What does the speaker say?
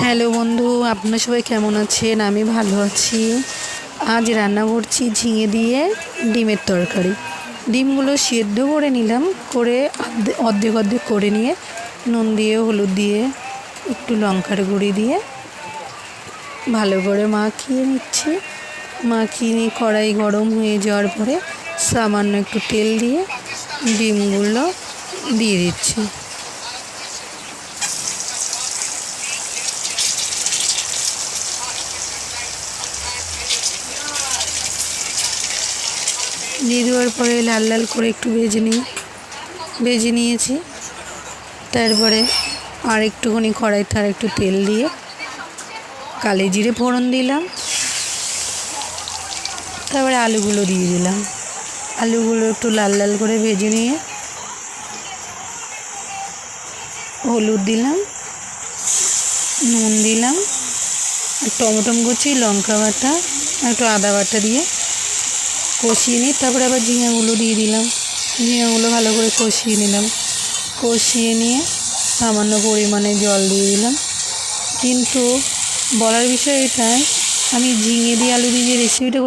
Hello বন্ধু, আপনারা সবাই কেমন আছেন? আমি ভালো আছি। আজ রান্না করছি ঝিঙে দিয়ে ডিমের তরকারি। ডিমগুলো সেদ্ধ করে নিলাম, করে অর্ধেক অর্ধেক করে নিয়ে নুন দিয়ে হলুদ দিয়ে একটু লঙ্কার গুঁড়ি দিয়ে ভালো করে মাখিয়ে নিচ্ছি। মাখিয়ে নিয়ে কড়াই গরম হয়ে যাওয়ার পরে সামান্য একটু তেল দিয়ে ডিমগুলো দিয়ে দিচ্ছি। দিয়ে দেওয়ার পরে লাল লাল করে একটু ভেজে নিয়েছি। তারপরে আর একটুখানি কড়াইতে আর একটু তেল দিয়ে কালো জিরে ফোড়ন দিলাম। তারপরে আলুগুলো দিয়ে দিলাম। আলুগুলো একটু লাল লাল করে ভেজে নিয়ে হলুদ দিলাম, নুন দিলাম, টমেটো কুচি, লঙ্কা বাটা, একটু আদা বাটা দিয়ে কষিয়ে নিই। তারপরে আবার ঝিঙেগুলো দিয়ে দিলাম। ঝিঙেগুলো ভালো করে কষিয়ে নিলাম। কষিয়ে নিয়ে সামান্য পরিমাণে জল দিয়ে দিলাম। কিন্তু বলার বিষয় এটাই, আমি ঝিঙে দিয়ে আলু দিয়ে যে রেসিপিটা